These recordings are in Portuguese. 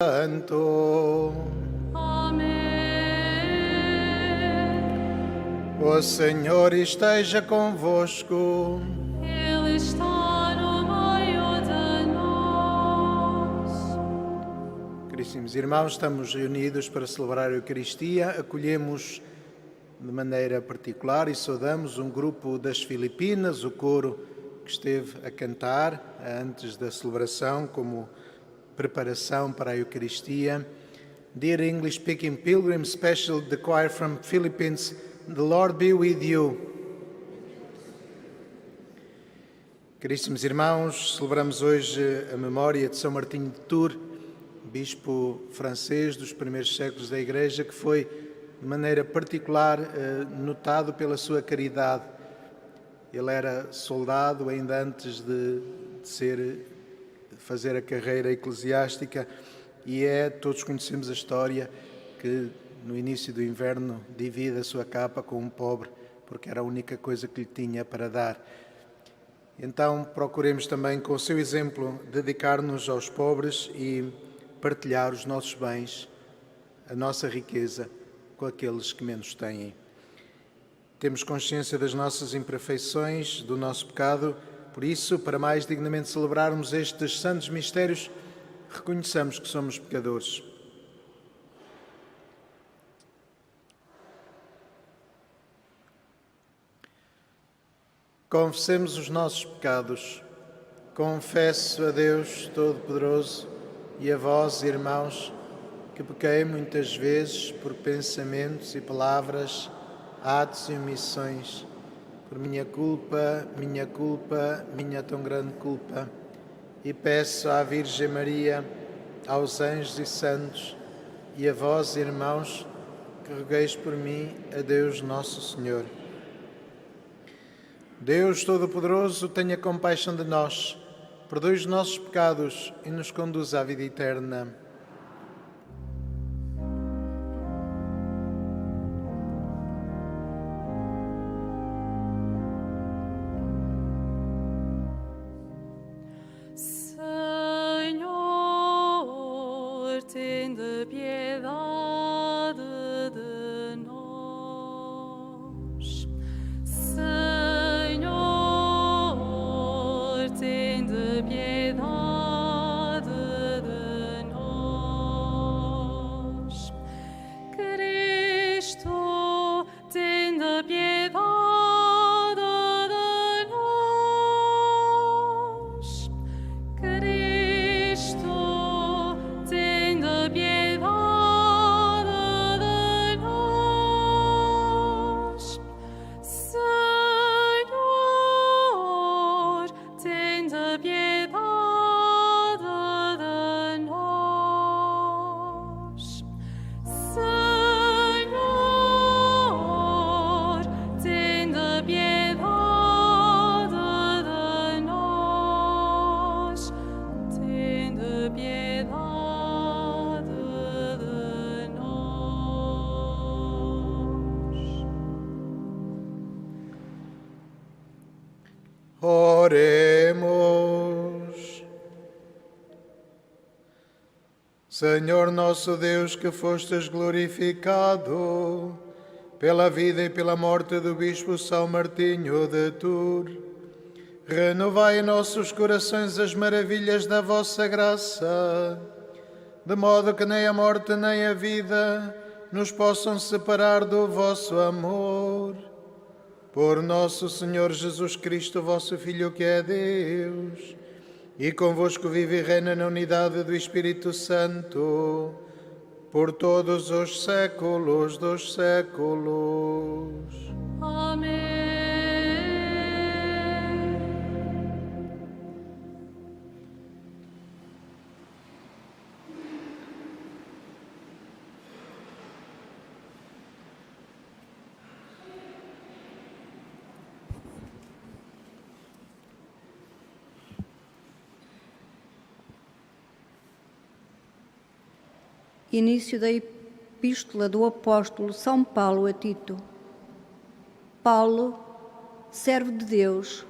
Santo. Amém. O Senhor esteja convosco. Ele está no meio de nós. Caríssimos irmãos, estamos reunidos para celebrar a Eucaristia. Acolhemos de maneira particular e saudamos um grupo das Filipinas, o coro que esteve a cantar antes da celebração como preparação para a Eucaristia. Dear English-speaking pilgrims, especially the choir from Philippines, the Lord be with you. Caríssimos irmãos, celebramos hoje a memória de São Martinho de Tours, bispo francês dos primeiros séculos da Igreja, que foi de maneira particular notado pela sua caridade. Ele era soldado ainda antes de fazer a carreira eclesiástica e todos conhecemos a história que no início do inverno divide a sua capa com um pobre, porque era a única coisa que lhe tinha para dar. Então procuremos também, com o seu exemplo, dedicar-nos aos pobres e partilhar os nossos bens, a nossa riqueza, com aqueles que menos têm. Temos consciência das nossas imperfeições, do nosso pecado. Por isso, para mais dignamente celebrarmos estes santos mistérios, reconheçamos que somos pecadores. Confessemos os nossos pecados. Confesso a Deus Todo-Poderoso e a vós, irmãos, que pequei muitas vezes por pensamentos e palavras, atos e omissões, por minha culpa, minha tão grande culpa. E peço à Virgem Maria, aos anjos e santos, e a vós, irmãos, que rogueis por mim a Deus Nosso Senhor. Deus Todo-Poderoso, tenha compaixão de nós, perdoe os nossos pecados e nos conduza à vida eterna. Senhor, tende piedade de nós. Senhor, tende piedade de nós. Cristo, tende piedade de nós. Cristo, tende piedade de nós. Senhor, tende piedade de nós. Senhor, tende piedade de nós. Tende piedade de nós. Oremos. Senhor nosso Deus, que fostes glorificado pela vida e pela morte do bispo São Martinho de Tours, renovai em nossos corações as maravilhas da vossa graça, de modo que nem a morte nem a vida nos possam separar do vosso amor. Por nosso Senhor Jesus Cristo, vosso Filho, que é Deus, e convosco vive e reina na unidade do Espírito Santo, por todos os séculos dos séculos. Amém. Início da Epístola do Apóstolo São Paulo a Tito. Paulo, servo de Deus,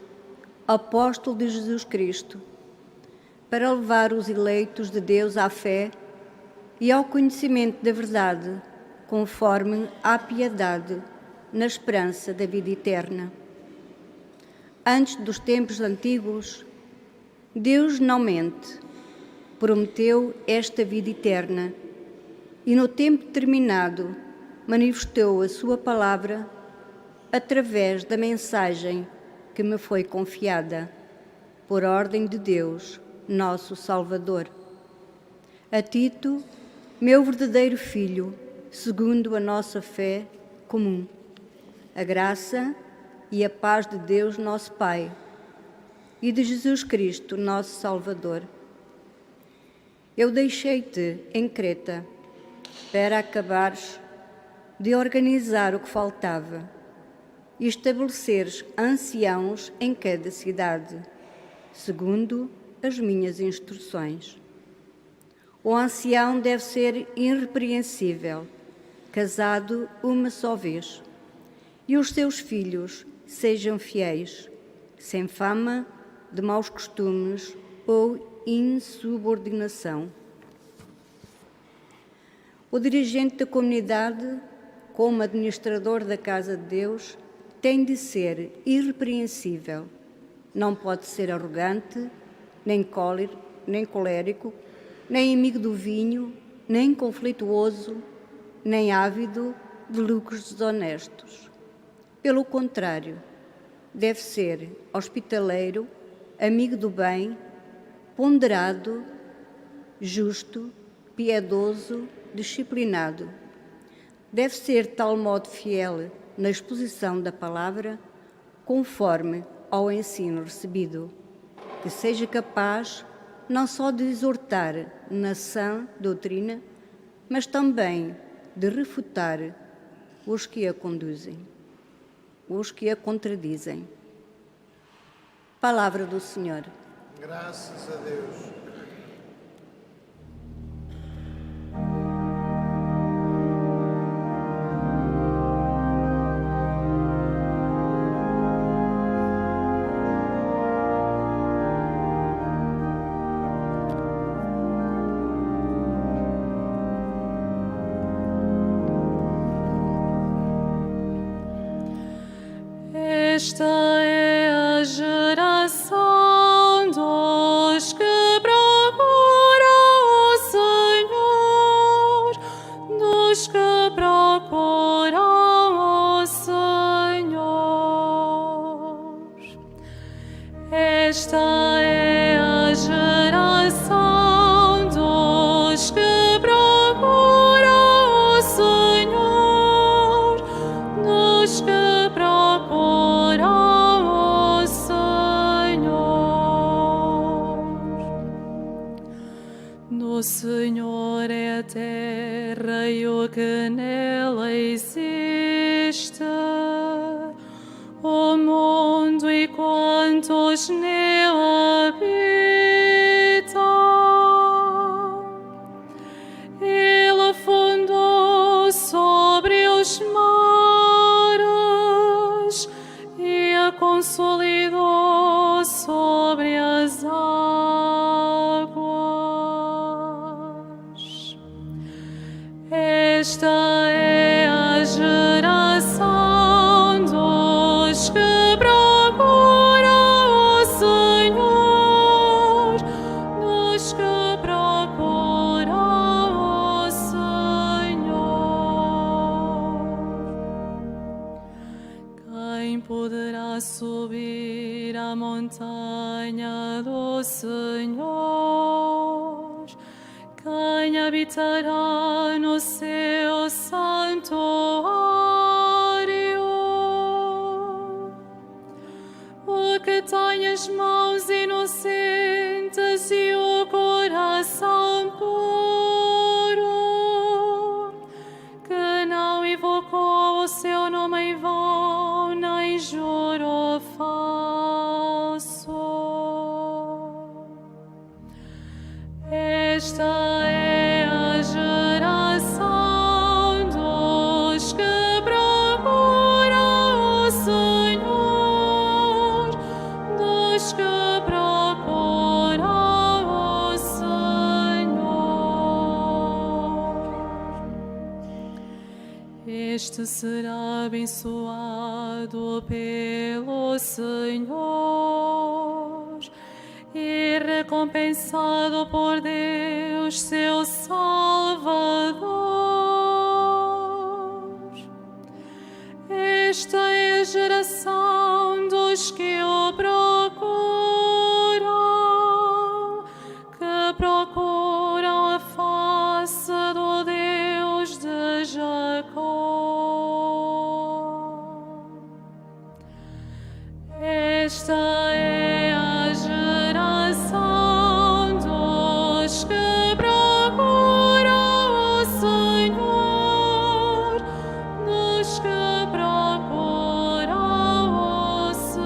apóstolo de Jesus Cristo, para levar os eleitos de Deus à fé e ao conhecimento da verdade, conforme à piedade, na esperança da vida eterna. Antes dos tempos antigos, Deus não mente, prometeu esta vida eterna e no tempo determinado manifestou a sua palavra através da mensagem que me foi confiada, por ordem de Deus, nosso Salvador. A Tito, meu verdadeiro filho, segundo a nossa fé comum, a graça e a paz de Deus, nosso Pai, e de Jesus Cristo, nosso Salvador. Eu deixei-te em Creta para acabares de organizar o que faltava e estabeleceres anciãos em cada cidade, segundo as minhas instruções. O ancião deve ser irrepreensível, casado uma só vez, e os seus filhos sejam fiéis, sem fama de maus costumes ou insubordinação. O dirigente da comunidade, como administrador da casa de Deus, tem de ser irrepreensível. Não pode ser arrogante, nem colérico, nem amigo do vinho, nem conflituoso, nem ávido de lucros desonestos. Pelo contrário, deve ser hospitaleiro, amigo do bem, ponderado, justo, piedoso, disciplinado. Deve ser de tal modo fiel na exposição da palavra, conforme ao ensino recebido, que seja capaz não só de exortar na sã doutrina, mas também de refutar os que a conduzem, os que a contradizem. Palavra do Senhor. Graças a Deus. Esta é a geração dos que procuram o Senhor, dos que procuram o Senhor. Esta é a geração dos que procuram o Senhor, dos que o Senhor é a terra e o que nela existe, o mundo e quantos nele habitam. Ele fundou sobre os mares e a consolidou sobre as águas. Esta é a geração dos que procuram o Senhor, dos que procuram o Senhor. Quem poderá subir a montanha do Senhor? Quem habitará no seu santuário? O que tem as mãos inocentes e o coração puro, que não invocou o seu nome em vão, nem jurou falso. Esta é a geração dos que procuram o Senhor, dos que procuram Este será abençoado pelo Senhor e recompensado por Deus, seu Salvador. Esta é a geração dos que o procuram, que procuram a face do Deus de Jacó. Esta é a geração dos que procuram o Senhor, dos que procuram o Senhor.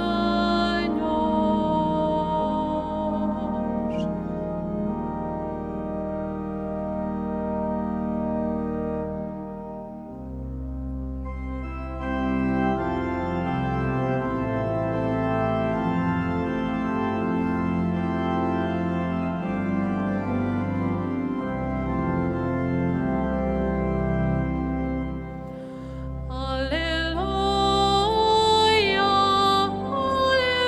Aleluia, aleluia,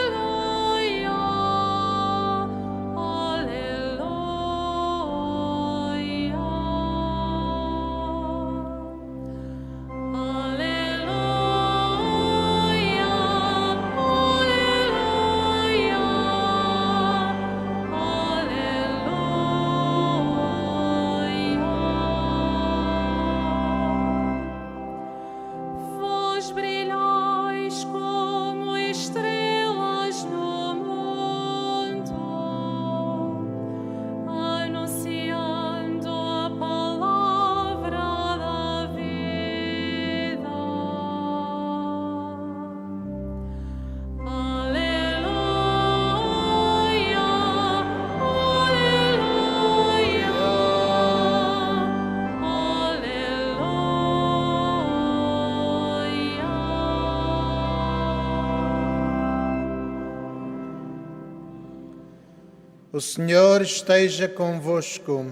aleluia. Aleluia, Vós brilhais como estrelas no mundo, anunciando a palavra da vida. Aleluia, O Senhor esteja convosco.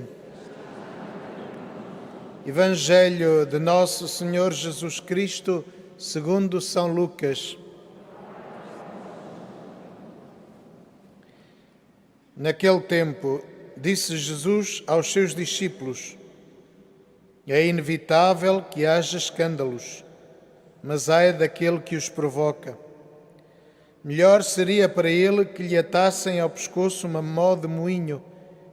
Evangelho de Nosso Senhor Jesus Cristo, segundo São Lucas. Naquele tempo, disse Jesus aos seus discípulos: é inevitável que haja escândalos, mas ai daquele que os provoca. Melhor seria para ele que lhe atassem ao pescoço uma mó de moinho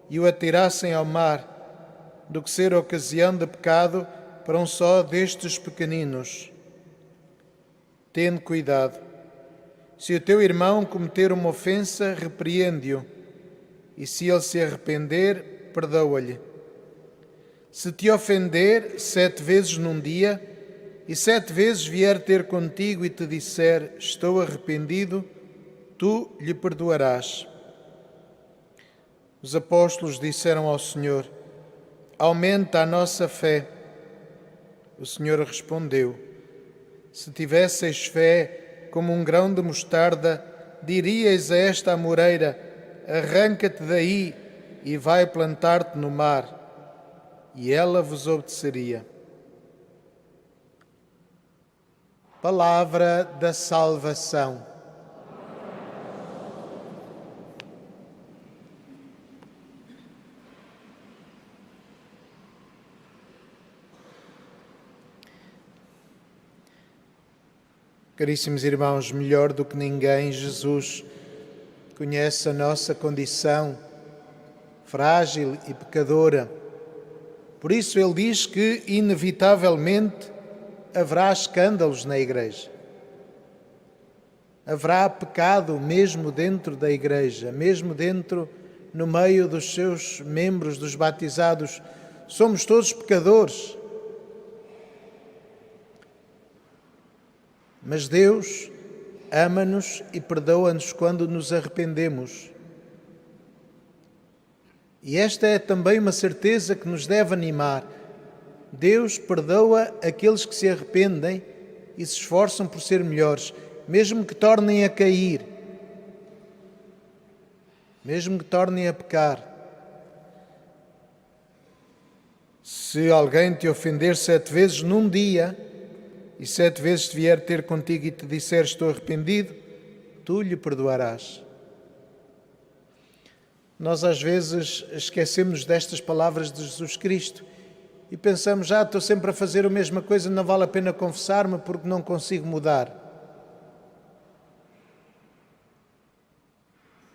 e o atirassem ao mar, do que ser ocasião de pecado para um só destes pequeninos. Tende cuidado. Se o teu irmão cometer uma ofensa, repreende-o, e se ele se arrepender, perdoa-lhe. Se te ofender 7 vezes num dia, e 7 vezes vier ter contigo e te disser: estou arrependido, tu lhe perdoarás. Os apóstolos disseram ao Senhor: aumenta a nossa fé. O Senhor respondeu: se tivesseis fé como um grão de mostarda, diríeis a esta amoreira: arranca-te daí e vai plantar-te no mar, e ela vos obedeceria. Palavra da salvação. Caríssimos irmãos, melhor do que ninguém, Jesus conhece a nossa condição frágil e pecadora. Por isso ele diz que, inevitavelmente, haverá escândalos na Igreja. Haverá pecado mesmo dentro da Igreja, mesmo no meio dos seus membros, dos batizados. Somos todos pecadores. Mas Deus ama-nos e perdoa-nos quando nos arrependemos. E esta é também uma certeza que nos deve animar. Deus perdoa aqueles que se arrependem e se esforçam por ser melhores, mesmo que tornem a cair, mesmo que tornem a pecar. Se alguém te ofender 7 vezes num dia, e 7 vezes te vier ter contigo e te disser estou arrependido, tu lhe perdoarás. Nós às vezes esquecemos destas palavras de Jesus Cristo e pensamos, estou sempre a fazer a mesma coisa, não vale a pena confessar-me porque não consigo mudar.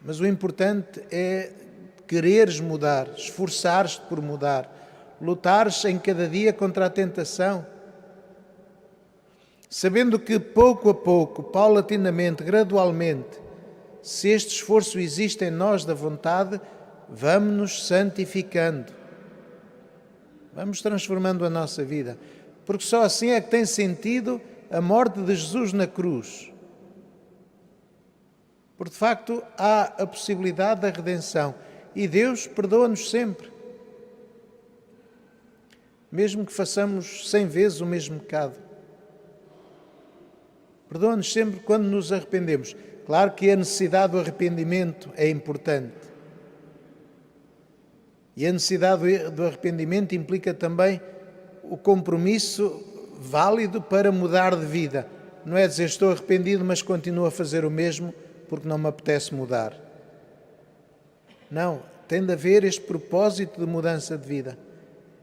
Mas o importante é quereres mudar, esforçares-te por mudar, lutares em cada dia contra a tentação, sabendo que pouco a pouco, paulatinamente, gradualmente, se este esforço existe em nós da vontade, vamos-nos santificando, vamos transformando a nossa vida, porque só assim é que tem sentido a morte de Jesus na cruz. Porque de facto há a possibilidade da redenção e Deus perdoa-nos sempre. Mesmo que façamos 100 vezes o mesmo pecado. Perdoa-nos sempre quando nos arrependemos. Claro que a necessidade do arrependimento é importante. E a necessidade do arrependimento implica também o compromisso válido para mudar de vida. Não é dizer estou arrependido, mas continuo a fazer o mesmo porque não me apetece mudar. Não, tem de haver este propósito de mudança de vida.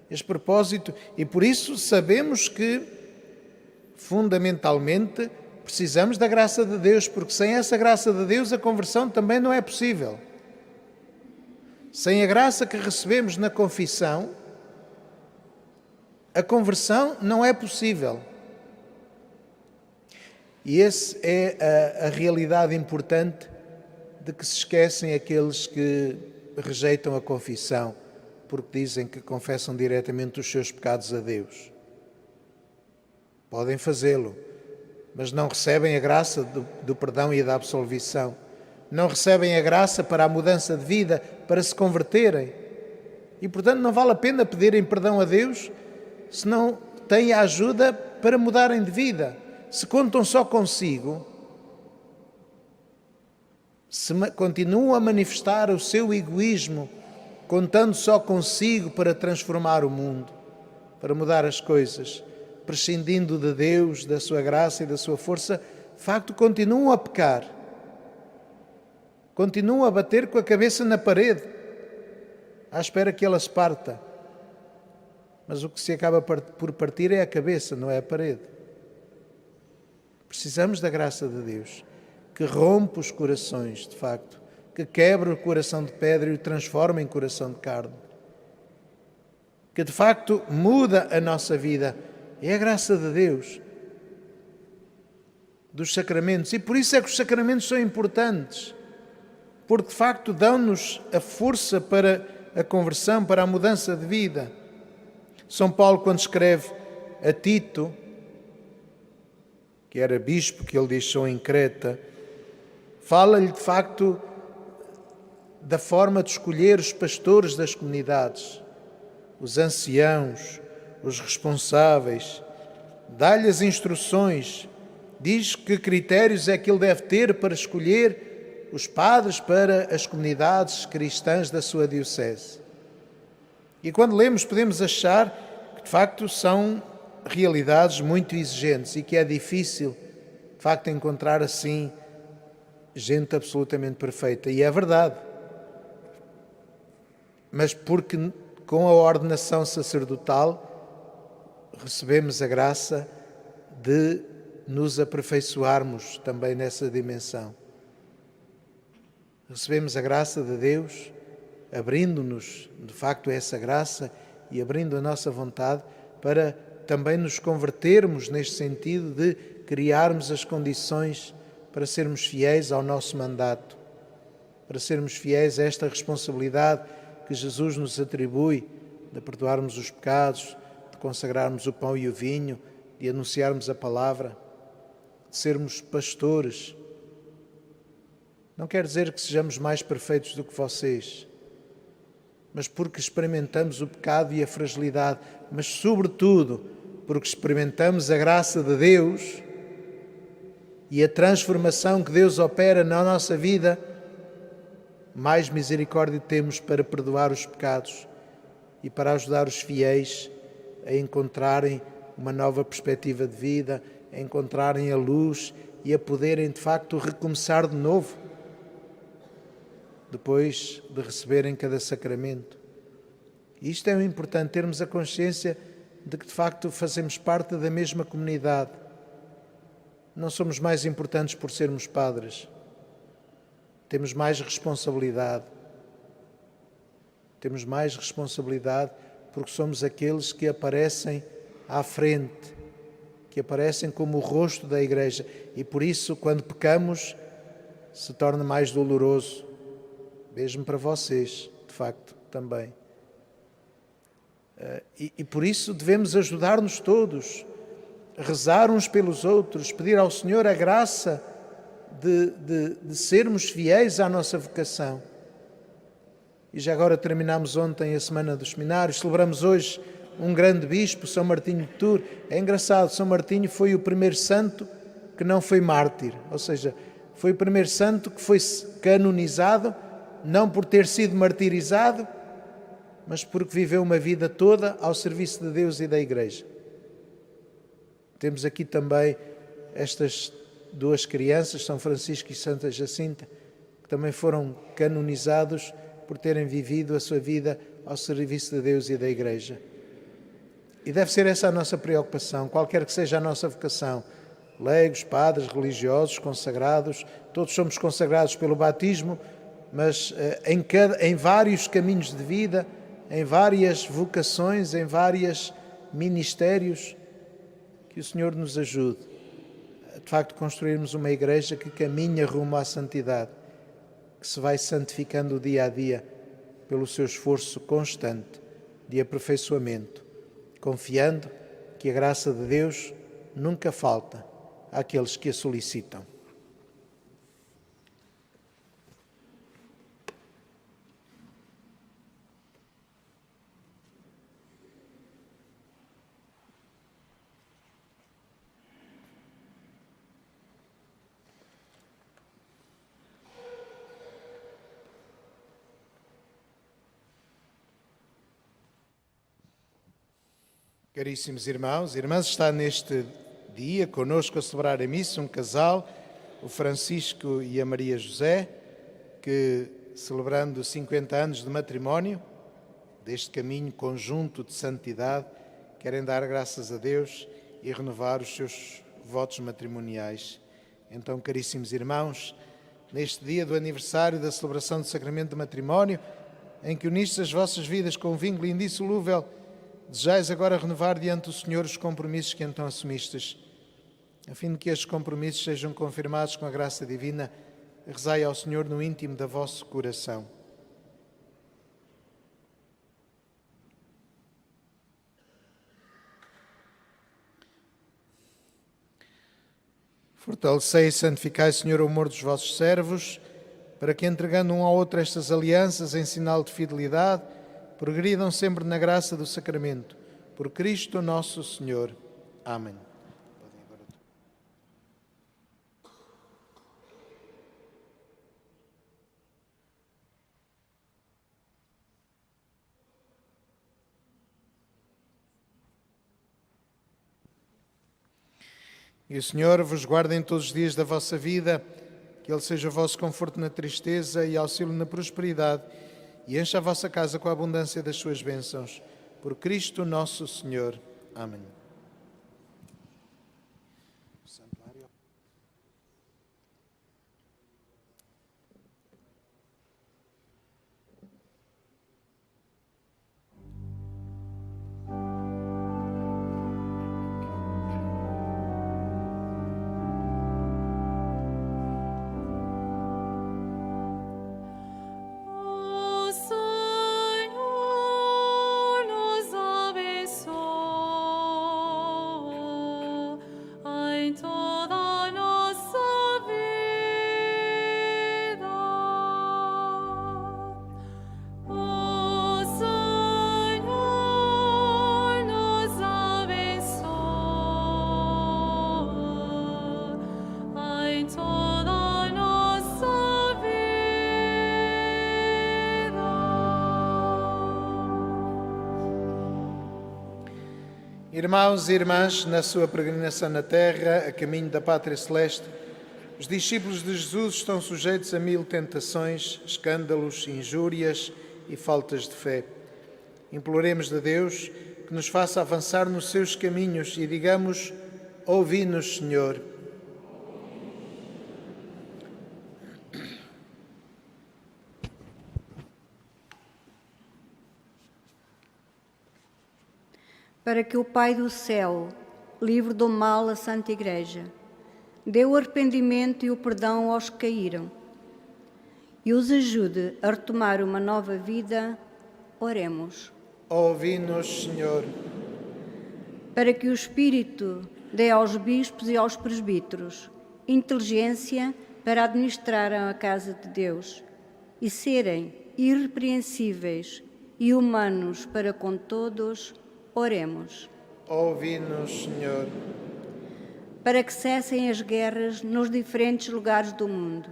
Este propósito, e por isso sabemos que, fundamentalmente, precisamos da graça de Deus, porque sem essa graça de Deus a conversão também não é possível. Sem a graça que recebemos na confissão, a conversão não é possível. E essa é a realidade importante de que se esquecem aqueles que rejeitam a confissão, porque dizem que confessam diretamente os seus pecados a Deus. Podem fazê-lo, mas não recebem a graça do perdão e da absolvição. Não recebem a graça para a mudança de vida, para se converterem. E, portanto, não vale a pena pedirem perdão a Deus se não têm a ajuda para mudarem de vida. Se contam só consigo, se continuam a manifestar o seu egoísmo, contando só consigo para transformar o mundo, para mudar as coisas, prescindindo de Deus, da sua graça e da sua força, de facto continuam a pecar. Continuam a bater com a cabeça na parede, à espera que ela se parta. Mas o que se acaba por partir é a cabeça, não é a parede. Precisamos da graça de Deus, que rompe os corações, de facto, que quebra o coração de pedra e o transforma em coração de carne. Que, de facto, muda a nossa vida. É a graça de Deus, dos sacramentos. E por isso é que os sacramentos são importantes. Porque, de facto, dão-nos a força para a conversão, para a mudança de vida. São Paulo, quando escreve a Tito, que era bispo que ele deixou em Creta, fala-lhe, de facto, da forma de escolher os pastores das comunidades, os anciãos, os responsáveis, dá-lhe as instruções, diz que critérios é que ele deve ter para escolher os padres para as comunidades cristãs da sua diocese. E quando lemos podemos achar que de facto são realidades muito exigentes e que é difícil de facto encontrar assim gente absolutamente perfeita. E é verdade. Mas porque com a ordenação sacerdotal recebemos a graça de nos aperfeiçoarmos também nessa dimensão. Recebemos a graça de Deus, abrindo-nos, de facto, a essa graça e abrindo a nossa vontade para também nos convertermos neste sentido de criarmos as condições para sermos fiéis ao nosso mandato, para sermos fiéis a esta responsabilidade que Jesus nos atribui de perdoarmos os pecados, de consagrarmos o pão e o vinho, de anunciarmos a palavra, de sermos pastores. Não quer dizer que sejamos mais perfeitos do que vocês, mas porque experimentamos o pecado e a fragilidade, mas sobretudo porque experimentamos a graça de Deus e a transformação que Deus opera na nossa vida, mais misericórdia temos para perdoar os pecados e para ajudar os fiéis a encontrarem uma nova perspectiva de vida, a encontrarem a luz e a poderem de facto recomeçar de novo, depois de receberem cada sacramento. E isto é importante, termos a consciência de que de facto fazemos parte da mesma comunidade. Não somos mais importantes por sermos padres. Temos mais responsabilidade. Temos mais responsabilidade porque somos aqueles que aparecem à frente, que aparecem como o rosto da Igreja. E por isso, quando pecamos, se torna mais doloroso, mesmo para vocês, de facto, também. E por isso devemos ajudar-nos todos, rezar uns pelos outros, pedir ao Senhor a graça de sermos fiéis à nossa vocação. E já agora terminamos ontem a Semana dos Seminários, celebramos hoje um grande bispo, São Martinho de Tours. É engraçado, São Martinho foi o primeiro santo que não foi mártir, ou seja, foi o primeiro santo que foi canonizado, não por ter sido martirizado, mas porque viveu uma vida toda ao serviço de Deus e da Igreja. Temos aqui também estas duas crianças, São Francisco e Santa Jacinta, que também foram canonizados por terem vivido a sua vida ao serviço de Deus e da Igreja. E deve ser essa a nossa preocupação, qualquer que seja a nossa vocação. Leigos, padres, religiosos, consagrados, todos somos consagrados pelo batismo, mas em vários caminhos de vida, em várias vocações, em vários ministérios, que o Senhor nos ajude a, de facto, construirmos uma igreja que caminha rumo à santidade, que se vai santificando dia a dia pelo seu esforço constante de aperfeiçoamento, confiando que a graça de Deus nunca falta àqueles que a solicitam. Caríssimos irmãos e irmãs, está neste dia conosco a celebrar a missa um casal, o Francisco e a Maria José, que, celebrando 50 anos de matrimónio, deste caminho conjunto de santidade, querem dar graças a Deus e renovar os seus votos matrimoniais. Então, caríssimos irmãos, neste dia do aniversário da celebração do sacramento de matrimónio, em que unistes as vossas vidas com um vínculo indissolúvel, desejais agora renovar diante do Senhor os compromissos que então assumistes. A fim de que estes compromissos sejam confirmados com a graça divina, rezai ao Senhor no íntimo do vosso coração. Fortalecei e santificai, Senhor, o amor dos vossos servos, para que, entregando um ao outro estas alianças em sinal de fidelidade, progridam sempre na graça do sacramento. Por Cristo nosso Senhor. Amém. E o Senhor vos guarde em todos os dias da vossa vida, que Ele seja o vosso conforto na tristeza e auxílio na prosperidade, e encha a vossa casa com a abundância das suas bênçãos. Por Cristo nosso Senhor. Amém. Senhor nos abençoe. Irmãos e irmãs, na sua peregrinação na terra, a caminho da pátria celeste, os discípulos de Jesus estão sujeitos a 1000 tentações, escândalos, injúrias e faltas de fé. Imploremos de Deus que nos faça avançar nos seus caminhos e digamos: ouvi-nos, Senhor. Para que o Pai do céu, livre do mal a Santa Igreja, dê o arrependimento e o perdão aos que caíram e os ajude a retomar uma nova vida, oremos. Ouvi-nos, Senhor. Para que o Espírito dê aos bispos e aos presbíteros inteligência para administrar a casa de Deus e serem irrepreensíveis e humanos para com todos, oremos. Ouvi-nos, Senhor. Para que cessem as guerras nos diferentes lugares do mundo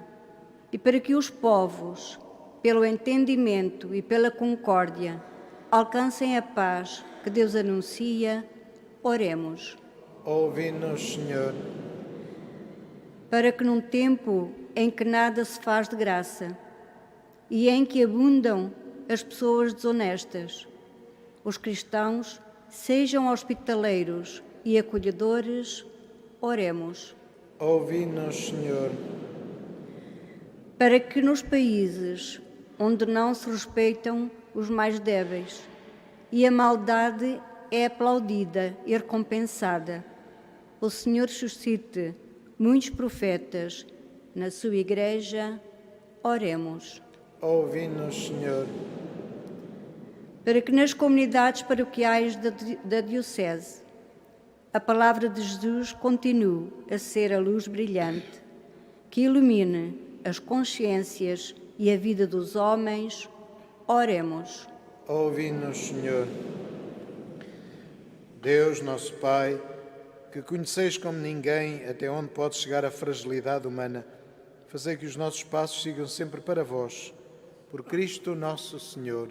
e para que os povos, pelo entendimento e pela concórdia, alcancem a paz que Deus anuncia, oremos. Ouvi-nos, Senhor. Para que num tempo em que nada se faz de graça e em que abundam as pessoas desonestas, os cristãos sejam hospitaleiros e acolhedores, oremos. Ouvi-nos, Senhor. Para que nos países onde não se respeitam os mais débeis e a maldade é aplaudida e recompensada, o Senhor suscite muitos profetas na sua Igreja, oremos. Ouvi-nos, Senhor. Para que nas comunidades paroquiais da Diocese a palavra de Jesus continue a ser a luz brilhante que ilumine as consciências e a vida dos homens, oremos. Ouvi-nos, Senhor. Deus, nosso Pai, que conheceis como ninguém até onde pode chegar a fragilidade humana, fazei que os nossos passos sigam sempre para vós. Por Cristo nosso Senhor.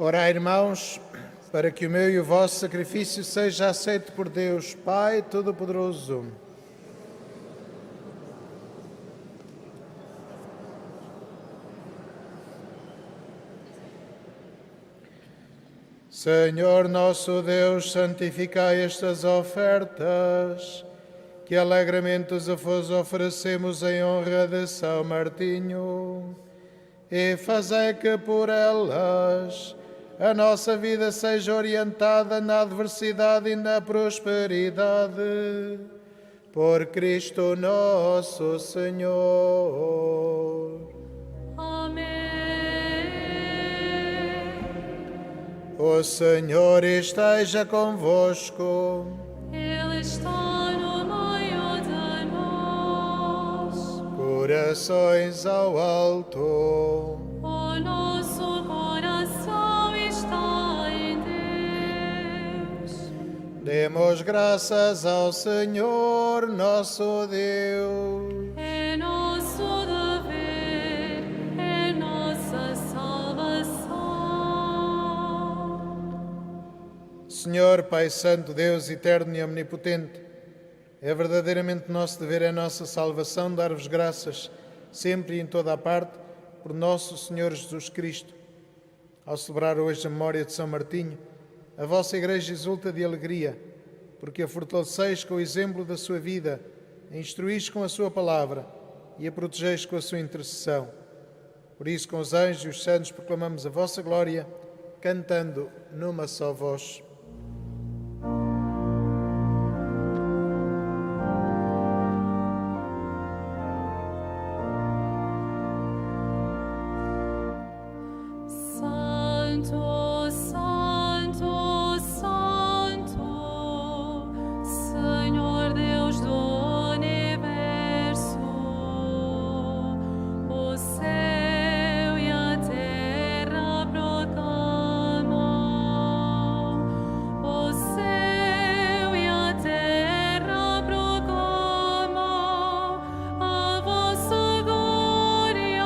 Orai, irmãos, para que o meu e o vosso sacrifício seja aceito por Deus, Pai Todo-Poderoso. Senhor nosso Deus, santificai estas ofertas, que alegremente vos oferecemos em honra de São Martinho, e fazei que por elas a nossa vida seja orientada na adversidade e na prosperidade. Por Cristo nosso Senhor. Amém. O Senhor esteja convosco. Ele está no meio de nós. Corações ao alto. O nosso coração está em Deus. Demos graças ao Senhor nosso Deus. É nosso dever, é nossa salvação. Senhor, Pai Santo, Deus eterno e omnipotente, é verdadeiramente nosso dever, é nossa salvação dar-vos graças, sempre e em toda a parte, por nosso Senhor Jesus Cristo. Ao celebrar hoje a memória de São Martinho, a vossa Igreja exulta de alegria, porque a fortaleceis com o exemplo da sua vida, a instruís com a sua palavra e a protegeis com a sua intercessão. Por isso, com os anjos e os santos, proclamamos a vossa glória, cantando numa só voz. Santo, Santo, Santo, Senhor Deus do universo, o céu e a terra proclamam, o céu e a terra proclamam a vossa glória,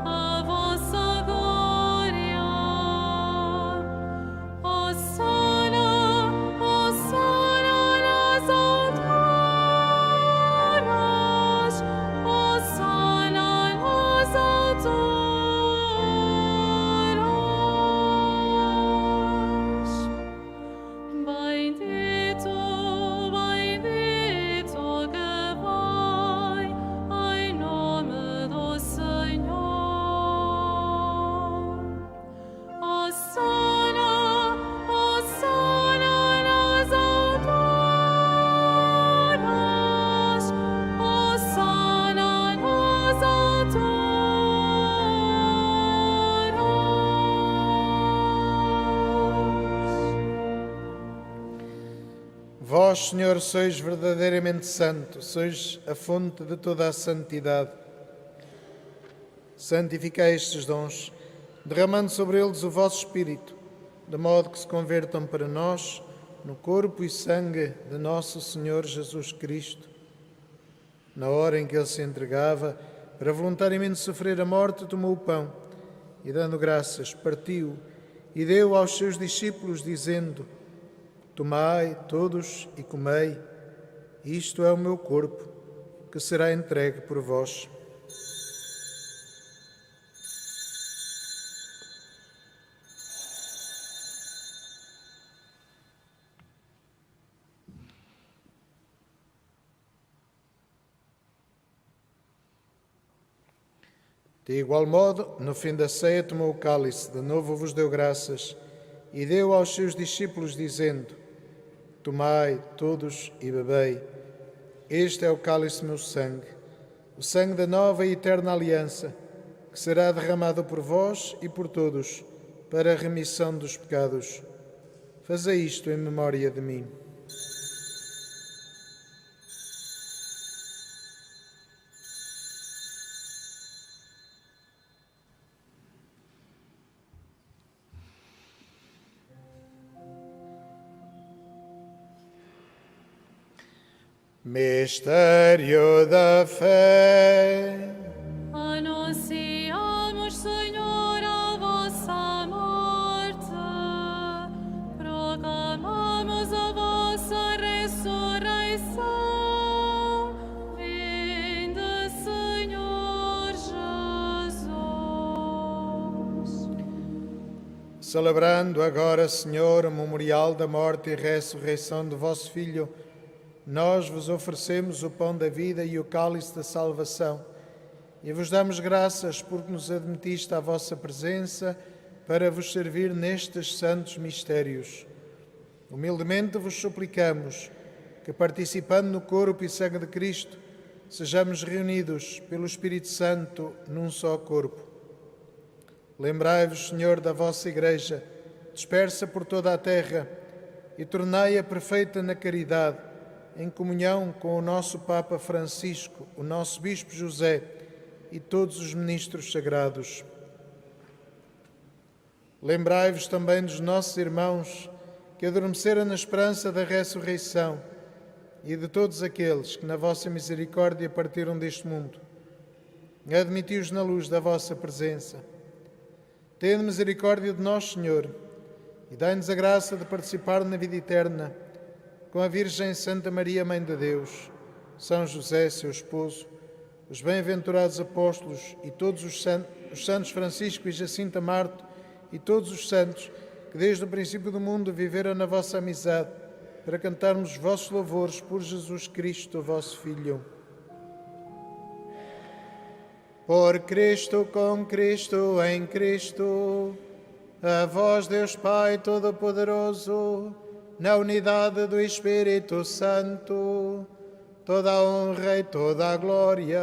a vossa glória. Hosanna, Hosanna nas alturas, Hosanna nas alturas. Bendito, bendito que vai em nome do Senhor. Hosanna, Hosanna nas alturas, Hosanna nas alturas. Vós, Senhor, sois verdadeiramente santo, sois a fonte de toda a santidade. Santificai estes dons, derramando sobre eles o vosso Espírito, de modo que se convertam para nós no corpo e sangue de nosso Senhor Jesus Cristo. Na hora em que ele se entregava para voluntariamente sofrer a morte, tomou o pão e, dando graças, partiu e deu aos seus discípulos, dizendo: Tomai todos e comei, isto é o meu corpo, que será entregue por vós. De igual modo, no fim da ceia, tomou o cálice, de novo vos deu graças, e deu aos seus discípulos, dizendo: Tomai todos e bebei, este é o cálice do meu sangue, o sangue da nova e eterna aliança, que será derramado por vós e por todos, para a remissão dos pecados. Fazei isto em memória de mim. Mistério da fé. Anunciamos, Senhor, a vossa morte Celebrando agora, Senhor, o memorial da morte e ressurreição do vosso Filho, nós vos oferecemos o pão da vida e o cálice da salvação e vos damos graças porque nos admitiste à vossa presença para vos servir nestes santos mistérios. Humildemente vos suplicamos que, participando no corpo e sangue de Cristo, sejamos reunidos pelo Espírito Santo num só corpo. Lembrai-vos, Senhor, da vossa Igreja, dispersa por toda a terra, e tornai-a perfeita na caridade, em comunhão com o nosso Papa Francisco, o nosso Bispo José e todos os ministros sagrados. Lembrai-vos também dos nossos irmãos que adormeceram na esperança da ressurreição e de todos aqueles que, na vossa misericórdia, partiram deste mundo. Admiti-os na luz da vossa presença. Tende misericórdia de nós, Senhor, e dai-nos a graça de participar na vida eterna com a Virgem Santa Maria, Mãe de Deus, São José, seu esposo, os bem-aventurados apóstolos e todos os santos Francisco e Jacinta Marto e todos os santos que desde o princípio do mundo viveram na vossa amizade, para cantarmos os vossos louvores por Jesus Cristo, vosso Filho. Por Cristo, com Cristo, em Cristo, a vós, Deus Pai Todo-Poderoso, na unidade do Espírito Santo, toda a honra e toda a glória,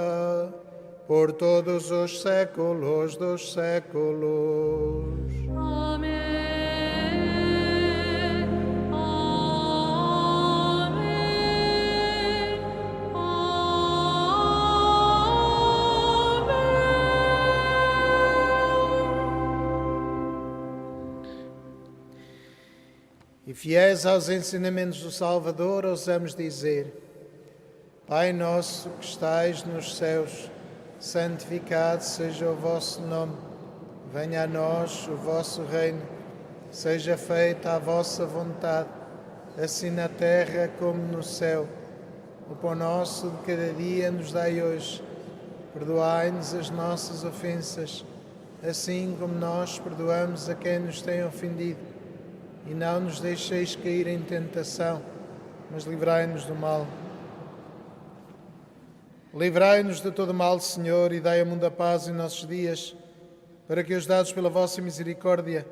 por todos os séculos dos séculos. Amém. E fiéis aos ensinamentos do Salvador, ousamos dizer: Pai nosso que estais nos céus, santificado seja o vosso nome. Venha a nós o vosso reino. Seja feita a vossa vontade, assim na terra como no céu. O pão nosso de cada dia nos dai hoje. Perdoai-nos as nossas ofensas, assim como nós perdoamos a quem nos tem ofendido. E não nos deixeis cair em tentação, mas livrai-nos do mal. Livrai-nos de todo mal, Senhor, e dai ao mundo a paz em nossos dias, para que, ajudados pela vossa misericórdia,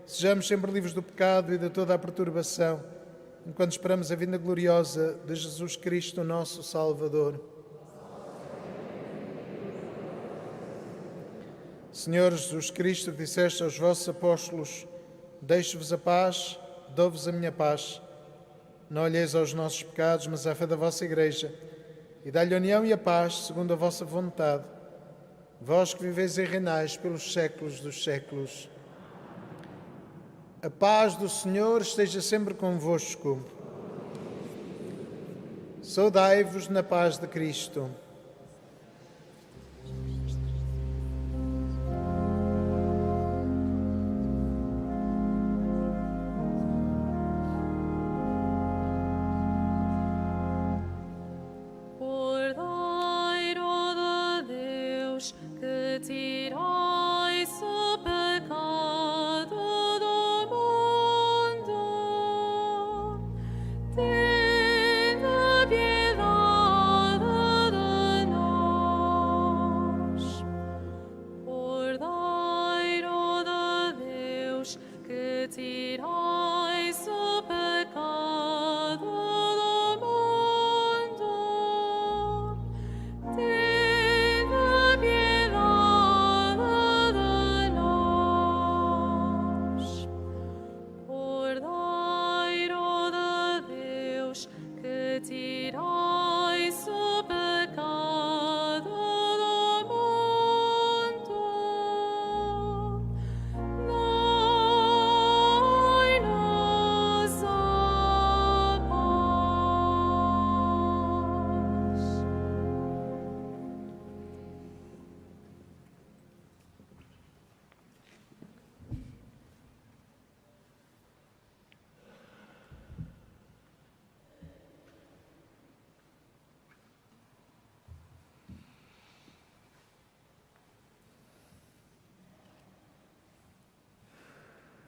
sejamos sempre livres do pecado e de toda a perturbação, enquanto esperamos a vinda gloriosa de Jesus Cristo, nosso Salvador. Senhor Jesus Cristo, que disseste aos vossos apóstolos: Deixo-vos a paz, dou-vos a minha paz. Não olheis aos nossos pecados, mas à fé da vossa Igreja, e dá-lhe a união e a paz, segundo a vossa vontade. Vós que viveis e reinais pelos séculos dos séculos. A paz do Senhor esteja sempre convosco. Saudai-vos na paz de Cristo.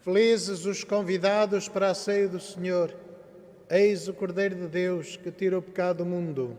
Felizes os convidados para a ceia do Senhor. Eis o Cordeiro de Deus que tira o pecado do mundo.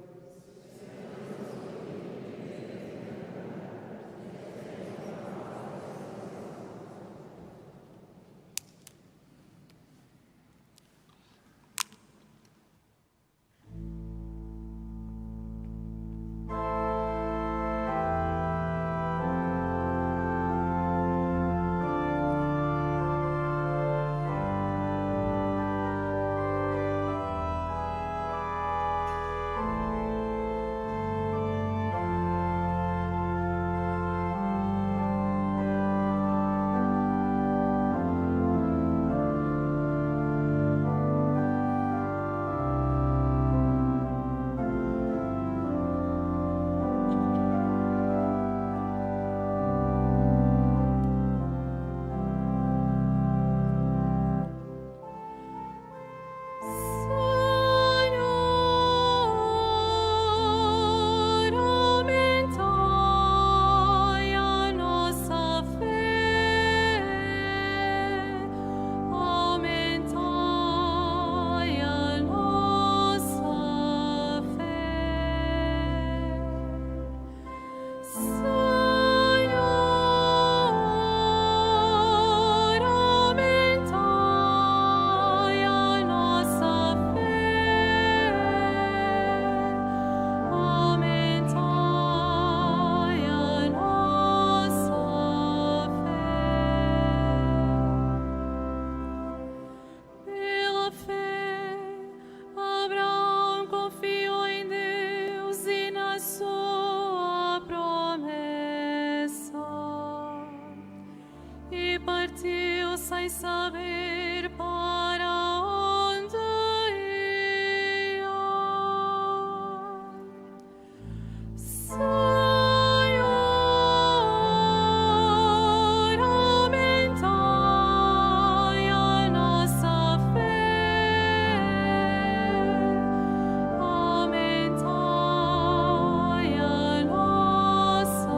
sem saber para onde ia. Senhor, aumentai a nossa fé, aumentai a nossa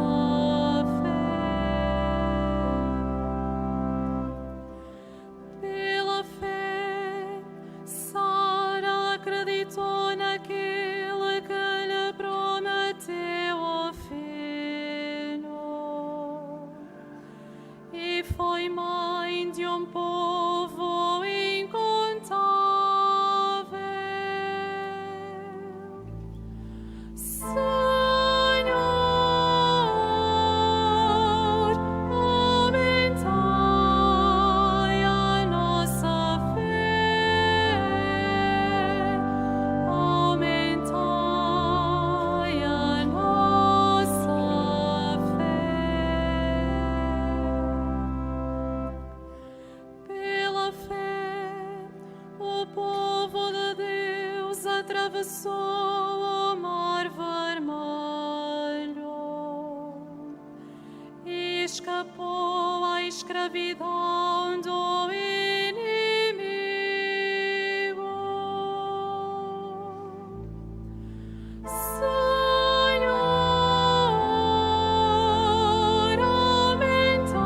pela fé, Sara acreditou naquele que lhe prometeu o filho e foi mãe de um povo incontável. Senhor, aumentai a nossa fé, aumentai a nossa fé. Pela fé, o povo de Deus atravessou o mar vermelho e escapou à escravidão do inimigo. Senhor, aumentai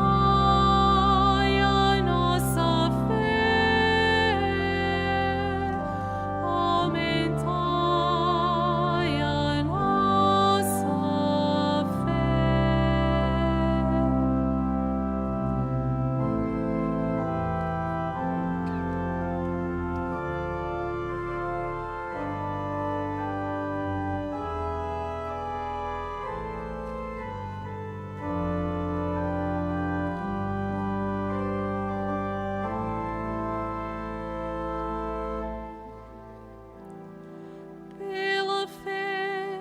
a nossa fé, aumentai a nossa Pela fé,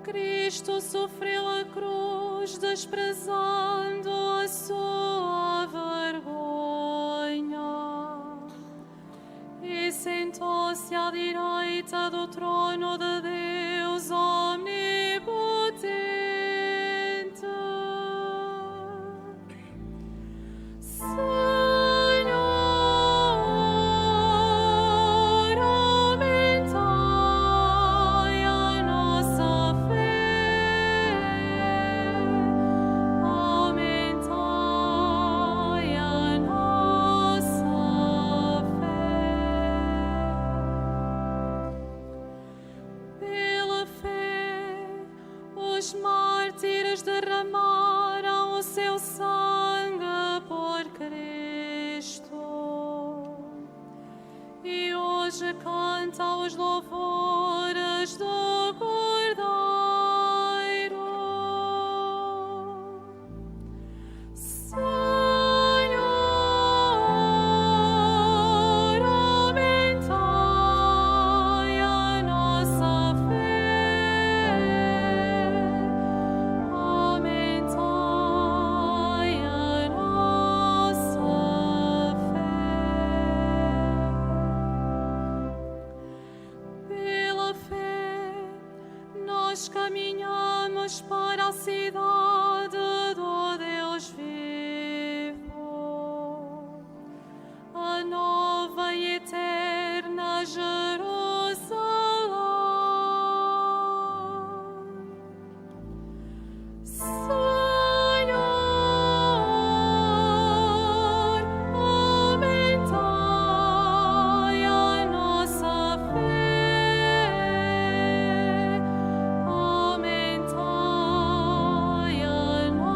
Cristo sofreu a cruz, desprezando a sua vergonha, e sentou-se à direita do trono de Deus omnipotente. Senhor, aumentai a nossa fé, aumentai a nossa hoje canta os louvores do Cordeiro. Senhor, aumentai a nossa fé, aumentai a nossa fé. Pela fé, nós caminhamos para a cidade do Deus vivo, a nova e eterna Jerusalém. Senhor, aumentai a nossa fé, aumentai a nossa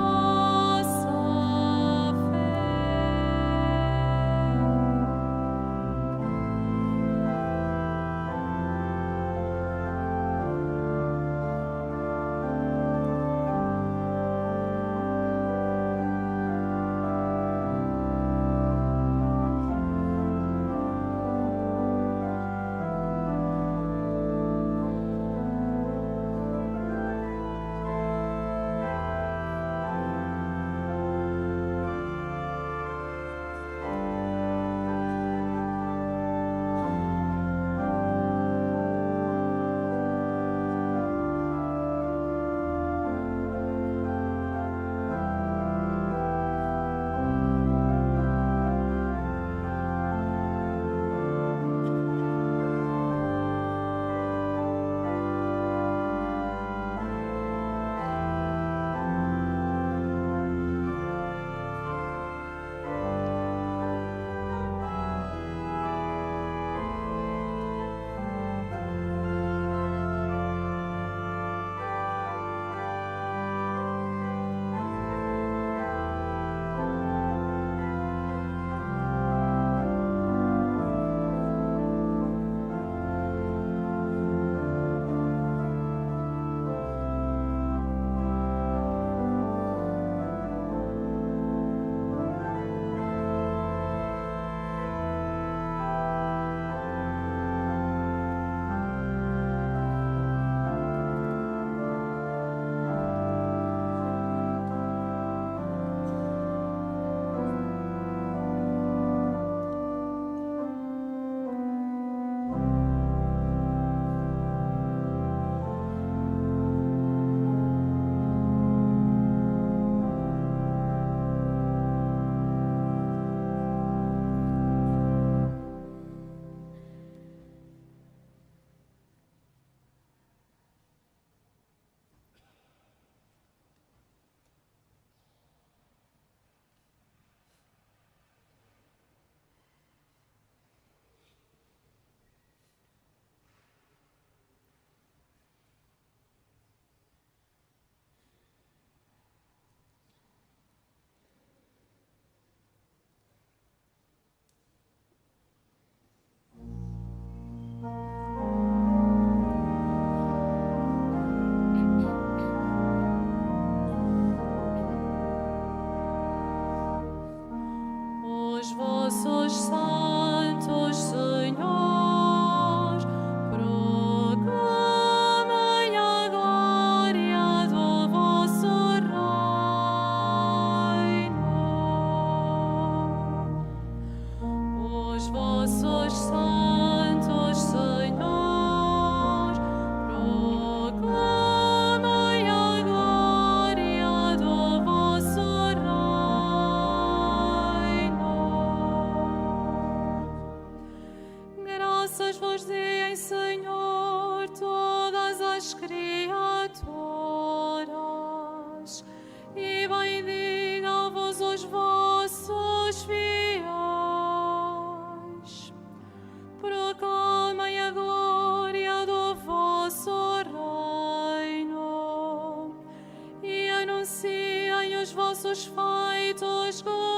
vossos feitos gloriosos.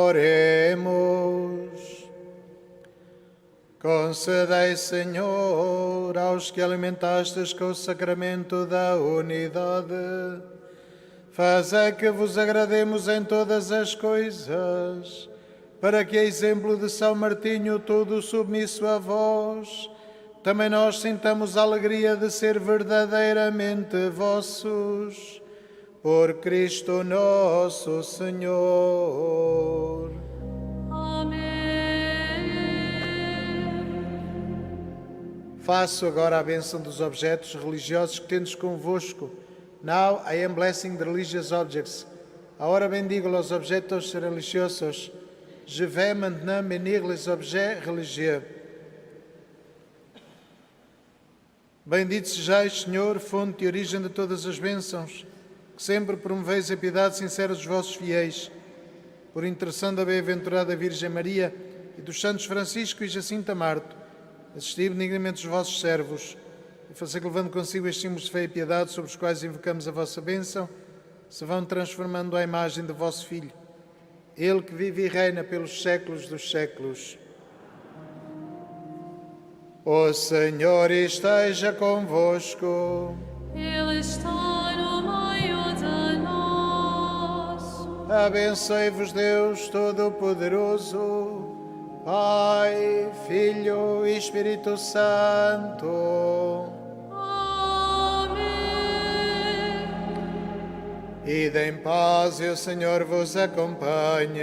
Oremos. Concedei, Senhor, aos que alimentastes com o sacramento da unidade, fazei que vos agrademos em todas as coisas, para que, a exemplo de São Martinho, todo submisso a vós, também nós sintamos a alegria de ser verdadeiramente vossos. Por Cristo nosso Senhor. Amém. Faço agora a bênção dos objetos religiosos que tendes convosco. Now I am blessing the religious objects. Ahora bendigo los objetos religiosos. Je vais maintenant bénir les objets religieux. Bendito sejais, Senhor, fonte e origem de todas as bênçãos, que sempre promoveis a piedade sincera dos vossos fiéis. Por intercessão da bem-aventurada Virgem Maria e dos santos Francisco e Jacinta Marto, assisti benignamente os vossos servos e fazer que, levando consigo estes símbolos de fé e piedade sobre os quais invocamos a vossa bênção, se vão transformando à imagem do vosso Filho, Ele que vive e reina pelos séculos dos séculos. O Senhor esteja convosco. Ele está no meio de nós. Abençoe-vos Deus Todo-Poderoso, Pai, Filho e Espírito Santo. Amém. Ide em paz e o Senhor vos acompanhe.